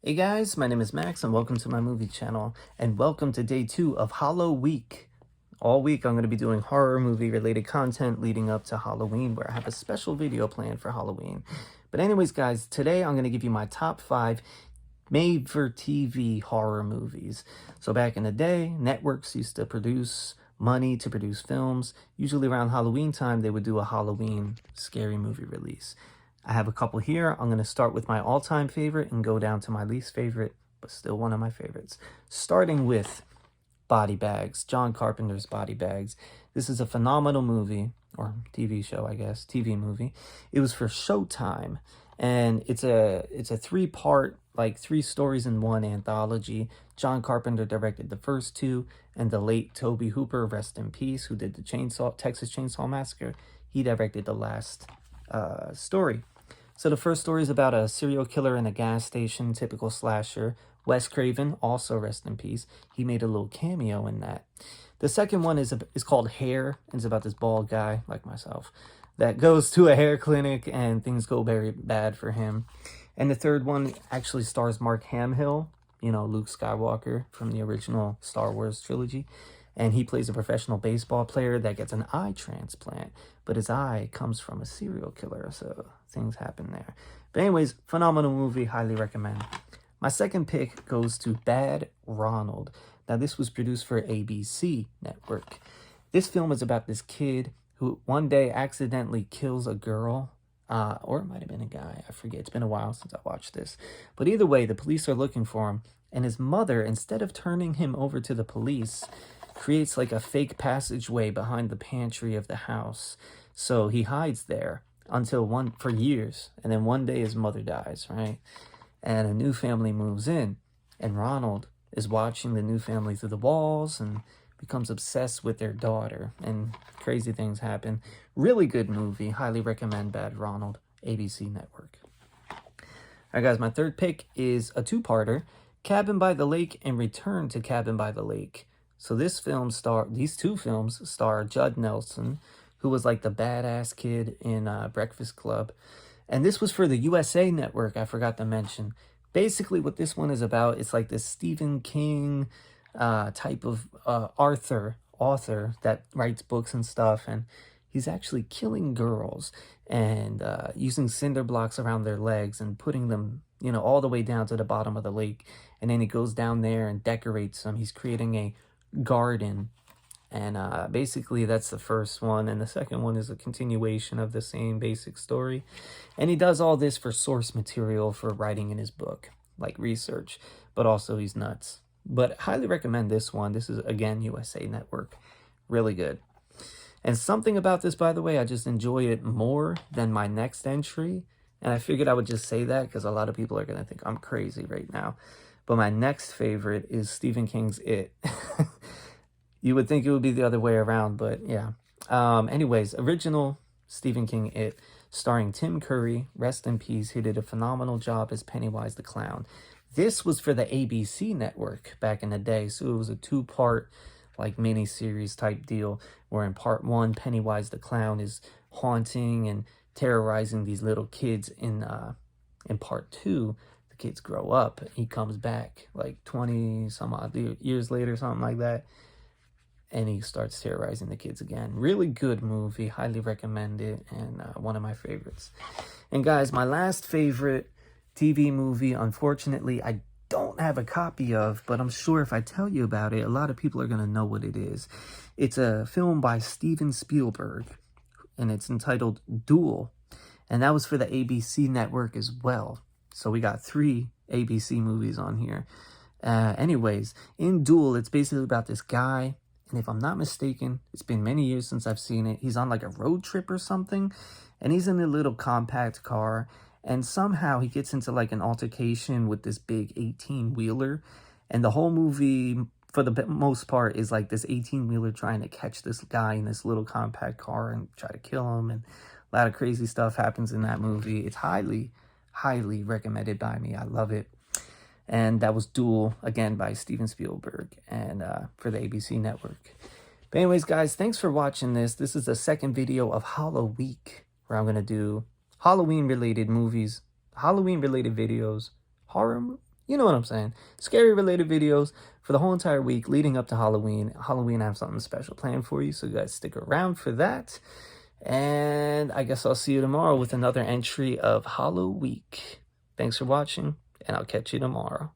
Hey guys, my name is Max and welcome to my movie channel and welcome to day 2 of Halloweek. All week I'm going to be doing horror movie related content leading up to Halloween where I have a special video planned for Halloween. But anyways guys, today I'm going to give you my top 5 made for TV horror movies. So back in the day, networks used to produce money to produce films. Usually around Halloween time they would do a Halloween scary movie release. I have a couple here. I'm going to start with my all-time favorite and go down to my least favorite, but still one of my favorites. Starting with Body Bags, John Carpenter's Body Bags. This is a phenomenal movie, or TV show, I guess, TV movie. It was for Showtime, and it's a three-part, like 3 stories in one anthology. John Carpenter directed the first 2, and the late Tobe Hooper, rest in peace, who did the Texas Chainsaw Massacre, he directed the last story. So the first story is about a serial killer in a gas station, typical slasher. Wes Craven, also rest in peace, he made a little cameo in that. The second one is called Hair. It's about this bald guy, like myself, that goes to a hair clinic and things go very bad for him. And the third one actually stars Mark Hamill, you know, Luke Skywalker from the original Star Wars trilogy. And he plays a professional baseball player that gets an eye transplant, but his eye comes from a serial killer, so things happen there. But anyways, phenomenal movie, highly recommend. My second pick goes to Bad Ronald. Now this was produced for ABC Network. This film is about this kid who one day accidentally kills a girl, or it might have been a guy, I forget, it's been a while since I watched this. But either way, the police are looking for him, and his mother, instead of turning him over to the police, creates like a fake passageway behind the pantry of the house. So he hides there for years. And then one day his mother dies, right? And a new family moves in. And Ronald is watching the new family through the walls and becomes obsessed with their daughter. And crazy things happen. Really good movie. Highly recommend Bad Ronald, ABC Network. All right, guys, my third pick is a 2-parter, Cabin by the Lake and Return to Cabin by the Lake. So these 2 films star Judd Nelson, who was like the badass kid in Breakfast Club. And this was for the USA Network, I forgot to mention. Basically what this one is about, it's like this Stephen King type of author that writes books and stuff. And he's actually killing girls and using cinder blocks around their legs and putting them, you know, all the way down to the bottom of the lake. And then he goes down there and decorates them. He's creating a garden, and basically that's the first one, and the second one is a continuation of the same basic story. And he does all this for source material for writing in his book, like research, but also he's nuts. But highly recommend this one. This is, again, USA Network. Really good. And something about this, by the way, I just enjoy it more than my next entry, and I figured I would just say that because a lot of people are going to think I'm crazy right now. But my next favorite is Stephen King's It. You would think it would be the other way around, but yeah. Anyways, original Stephen King It, starring Tim Curry, rest in peace. He did a phenomenal job as Pennywise the Clown. This was for the ABC Network back in the day, so it was a 2-part like mini-series type deal, where in part 1, Pennywise the Clown is haunting and terrorizing these little kids. In part 2, the kids grow up. He comes back like 20 some odd years later, something like that, and he starts terrorizing the kids again. Really good movie, highly recommend it, and one of my favorites. And guys, my last favorite TV movie, unfortunately, I don't have a copy of, but I'm sure if I tell you about it, a lot of people are going to know what it is. It's a film by Steven Spielberg, and it's entitled Duel, and that was for the ABC Network as well. So we got 3 ABC movies on here. Anyways, in Duel, it's basically about this guy, and if I'm not mistaken, it's been many years since I've seen it. He's on like a road trip or something, and he's in a little compact car, and somehow he gets into like an altercation with this big 18-wheeler, and the whole movie, for the most part, is like this 18-wheeler trying to catch this guy in this little compact car and try to kill him, and a lot of crazy stuff happens in that movie. It's highly, highly recommended by me. I love it. And that was Duel, again, by Steven Spielberg, and for the ABC Network. But anyways, guys, thanks for watching this. This is the second video of Halloweek, where I'm going to do Halloween-related movies, Halloween-related videos, horror You know what I'm saying. Scary related videos for the whole entire week leading up to Halloween. Halloween, I have something special planned for you, so you guys stick around for that. And I guess I'll see you tomorrow with another entry of Halloweek. Thanks for watching, and I'll catch you tomorrow.